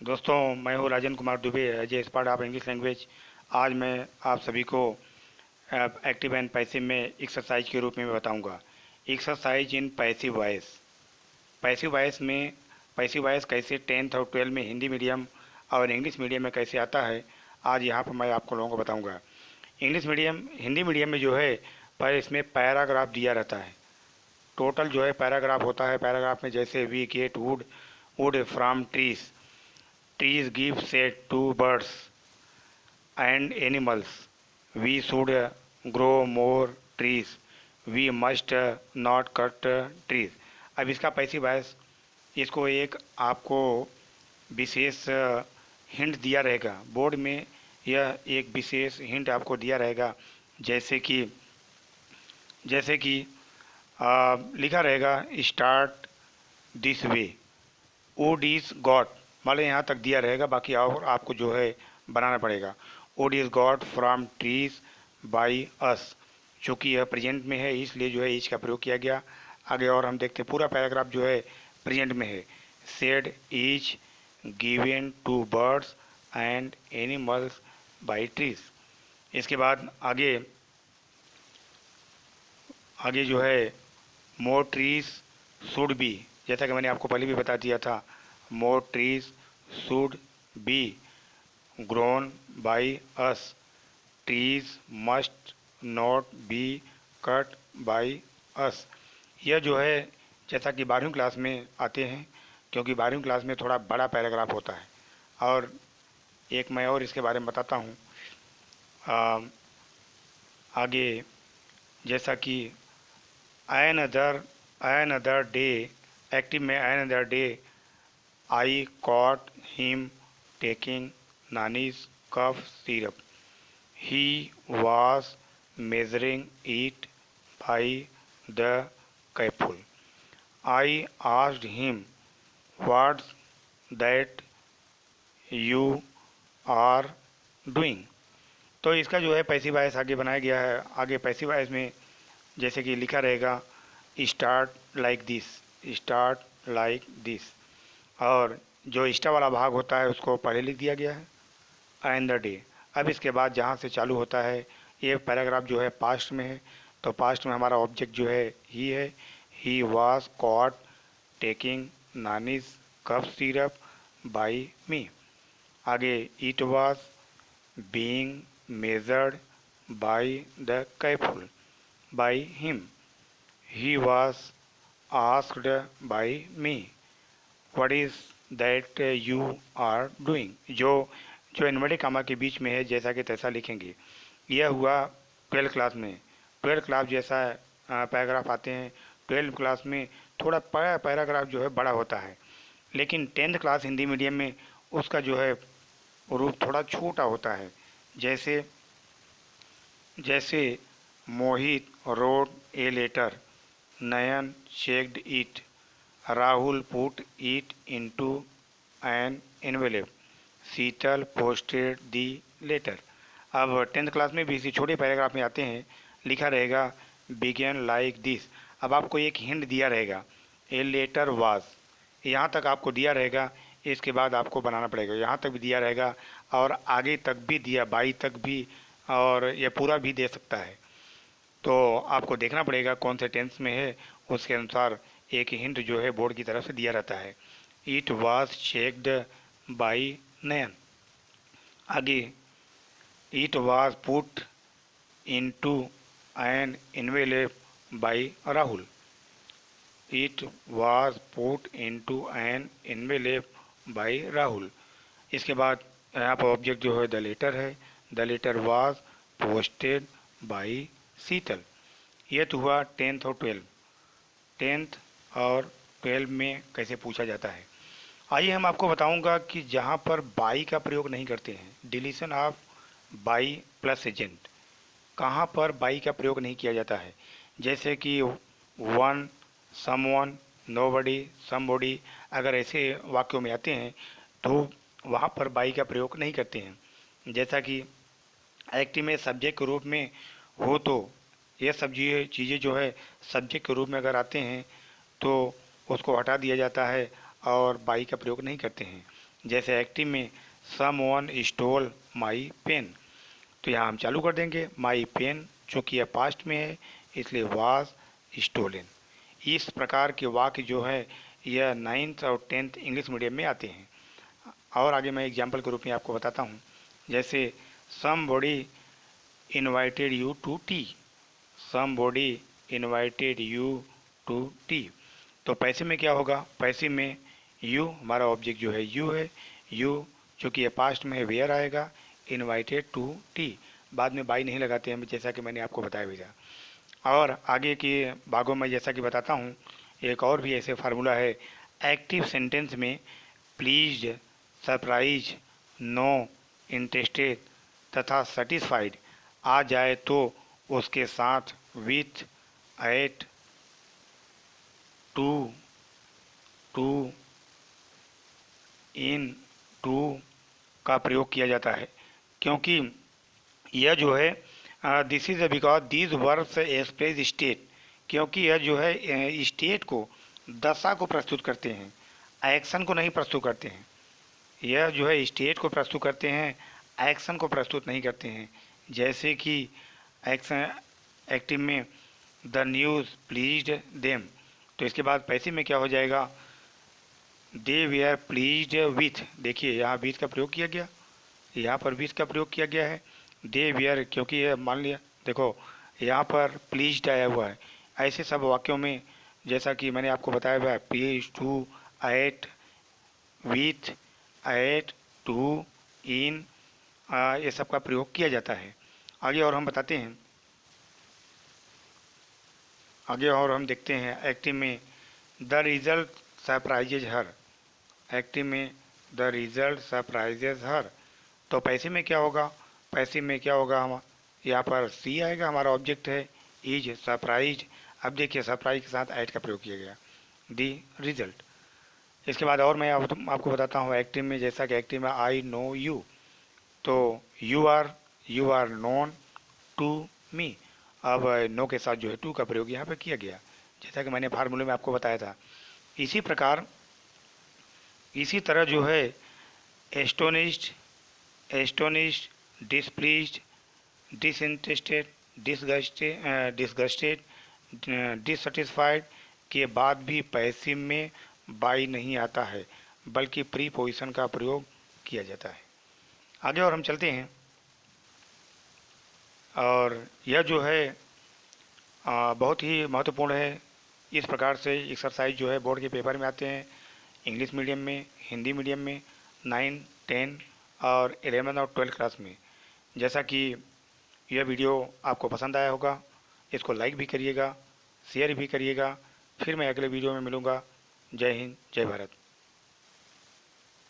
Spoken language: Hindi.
दोस्तों, मैं हूँ Rajan Kumar Dubey as a expert of English language. आज मैं आप सभी को एक्टिव एंड पैसिव में एक्सरसाइज के रूप में बताऊंगा। Exercise in passive voice. Passive voice में पैसिव वॉइस कैसे 10th और 12 में हिंदी मीडियम और इंग्लिश मीडियम में कैसे आता है, आज यहाँ पर मैं आपको लोगों को बताऊँगा। इंग्लिश मीडियम हिंदी मीडियम में जो है, पर इसमें पैराग्राफ दिया रहता है। टोटल जो है पैराग्राफ होता है। पैराग्राफ में जैसे we get wood wood from trees, trees give shade to birds and animals. We should grow more trees. We must not cut trees. अब इसका पैसिव वॉइस, इसको एक आपको विशेष हिंट दिया रहेगा बोर्ड में। यह एक विशेष हिंट आपको दिया रहेगा, जैसे कि लिखा रहेगा start this way, would is got. मान लो यहाँ तक दिया रहेगा, बाकी और आपको जो है बनाना पड़ेगा। Would is got from trees by us. चूँकि यह प्रेजेंट में है इसलिए जो है इज का प्रयोग किया गया। आगे और हम देखते हैं, पूरा पैराग्राफ जो है प्रेजेंट में है। Shade is given to birds and animals by trees. इसके बाद आगे आगे जो है मोर ट्रीज शुड बी, जैसा कि मैंने आपको पहले भी बता दिया था। More trees should be grown by us. Trees must not be cut by us. यह जो है, जैसा कि 12वीं क्लास में आते हैं, क्योंकि 12वीं क्लास में थोड़ा बड़ा पैराग्राफ होता है। और एक मैं और इसके बारे में बताता हूँ आगे, जैसा कि अनदर डे, एक्टिव में another day I caught him taking Nani's cough syrup. He was measuring it by the capful. I asked him what's that you are doing. तो इसका जो है पैसिव वॉइस आगे बनाया गया है। आगे पैसिव वॉइस में जैसे कि लिखा रहेगा start like this, start like this. और जो स्टा वाला भाग होता है उसको पहले लिख दिया गया है एंड द डे। अब इसके बाद जहाँ से चालू होता है, ये पैराग्राफ जो है पास्ट में है, तो पास्ट में हमारा ऑब्जेक्ट जो है ही है। He was caught taking Nani's cough syrup by me. आगे it was being measured by the capful by him. He was asked by me what is that you are doing. जो जो इन्वर्टेड कामा के बीच में है, जैसा कि तैसा लिखेंगे। यह हुआ 12th क्लास में। 12th क्लास जैसा पैराग्राफ आते हैं। 12th क्लास में थोड़ा पैराग्राफ जो है बड़ा होता है, लेकिन 10th क्लास हिंदी मीडियम में उसका जो है रूप थोड़ा छोटा होता है। जैसे जैसे Mohit wrote a letter, Nayan checked it, Rahul put it into an envelope, Sheetal posted the letter. अब 10th क्लास में भी इसी छोटे पैराग्राफ में आते हैं, लिखा रहेगा बिगेन लाइक दिस। अब आपको एक हिंट दिया रहेगा, ए लेटर वाज। यहाँ तक आपको दिया रहेगा, इसके बाद आपको बनाना पड़ेगा। यहाँ तक भी दिया रहेगा और आगे तक भी दिया, 22 तक भी, और यह पूरा भी दे सकता है। तो आपको देखना पड़ेगा कौन से टेंस में है, उसके अनुसार एक हिंट जो है बोर्ड की तरफ से दिया रहता है। It was checked by Nayan. आगे it was put into an envelope by Rahul. It was put into an envelope by Rahul. इसके बाद यहाँ पर ऑब्जेक्ट जो है द लेटर है। The letter was posted by Sheetal. ये तो हुआ 10th और 10th और 12 में कैसे पूछा जाता है। आइए हम आपको बताऊंगा कि जहाँ पर बाई का प्रयोग नहीं करते हैं, deletion of by plus agent, कहाँ पर बाई का प्रयोग नहीं किया जाता है। जैसे कि वन, समवन, नोबडी, समबॉडी, अगर ऐसे वाक्यों में आते हैं तो वहाँ पर बाई का प्रयोग नहीं करते हैं। जैसा कि एक्टिव में सब्जेक्ट के रूप में हो तो ये सब चीज़ें जो है सब्जेक्ट के रूप में अगर आते हैं तो उसको हटा दिया जाता है और बाई का प्रयोग नहीं करते हैं। जैसे एक्टिव में समवन स्टोल माई पेन, तो यहाँ हम चालू कर देंगे माई पेन, चूँकि यह पास्ट में है इसलिए वाज स्टोलन। इस प्रकार के वाक्य जो है यह 9th और 10th इंग्लिश मीडियम में आते हैं। और आगे मैं एग्जाम्पल के रूप में आपको बताता हूँ। जैसे somebody invited you to tea, somebody invited you to tea. तो पैसे में क्या होगा, पैसे में यू, हमारा ऑब्जेक्ट जो है यू है, यू चूँकि ये पास्ट में है वेयर आएगा, इनवाइटेड टू टी, बाद में बाई नहीं लगाते हैं जैसा कि मैंने आपको बताया भेजा। और आगे के भागों में जैसा कि बताता हूँ, एक और भी ऐसे फार्मूला है। एक्टिव सेंटेंस में प्लीज्ड, सरप्राइज, नो, इंटरेस्टेड तथा सेटिस्फाइड आ जाए तो उसके साथ with, at, to, to, in, to का प्रयोग किया जाता है, क्योंकि यह जो है this is because these verbs express state, क्योंकि यह जो है स्टेट को, दशा को प्रस्तुत करते हैं, एक्शन को नहीं प्रस्तुत करते हैं। यह जो है स्टेट को प्रस्तुत करते हैं, एक्शन को प्रस्तुत नहीं करते हैं। जैसे कि एक्शन एक्टिव में द न्यूज़ प्लीज्ड देम, तो इसके बाद पैसिव में क्या हो जाएगा, दे वे आर प्लीज्ड विथ, देखिए यहाँ विथ का प्रयोग किया गया, यहाँ पर विथ का प्रयोग किया गया है। दे वे आर, क्योंकि यह मान लिया, देखो यहाँ पर प्लीज्ड आया हुआ है। ऐसे सब वाक्यों में जैसा कि मैंने आपको बताया हुआ है, please, to, at, with, at, to, in, ये सब का प्रयोग किया जाता है। आगे और हम बताते हैं, आगे और हम देखते हैं एक्टिव में the result surprises her, active में द रिजल्ट सरप्राइजेज हर। तो पैसे में क्या होगा, पैसे में क्या होगा, हम यहाँ पर सी आएगा, हमारा ऑब्जेक्ट है इज सरप्राइज। अब देखिए सरप्राइज के साथ ऐड का प्रयोग किया गया, दी रिजल्ट। इसके बाद और मैं आपको बताता हूँ एक्टिव में, जैसा कि एक्टिव में आई नो यू, तो you are known to me. अब नो के साथ जो है टू का प्रयोग यहाँ पर किया गया, जैसा कि मैंने फार्मूले में आपको बताया था। इसी प्रकार इसी तरह जो है एस्टोनिश्ड, डिसप्लीज्ड, डिसइंटरेस्टेड, डिसगस्टेड, डिससेटिस्फाइड के बाद भी पैसिव में बाई नहीं आता है, बल्कि प्रीपोजिशन का प्रयोग किया जाता है। आगे और हम चलते हैं, और यह जो है बहुत ही महत्वपूर्ण है। इस प्रकार से एक्सरसाइज जो है बोर्ड के पेपर में आते हैं, इंग्लिश मीडियम में, हिंदी मीडियम में, 9, 10 और 11 और 12 क्लास में। जैसा कि यह वीडियो आपको पसंद आया होगा, इसको लाइक भी करिएगा, शेयर भी करिएगा। फिर मैं अगले वीडियो में मिलूँगा। जय हिंद, जय भारत।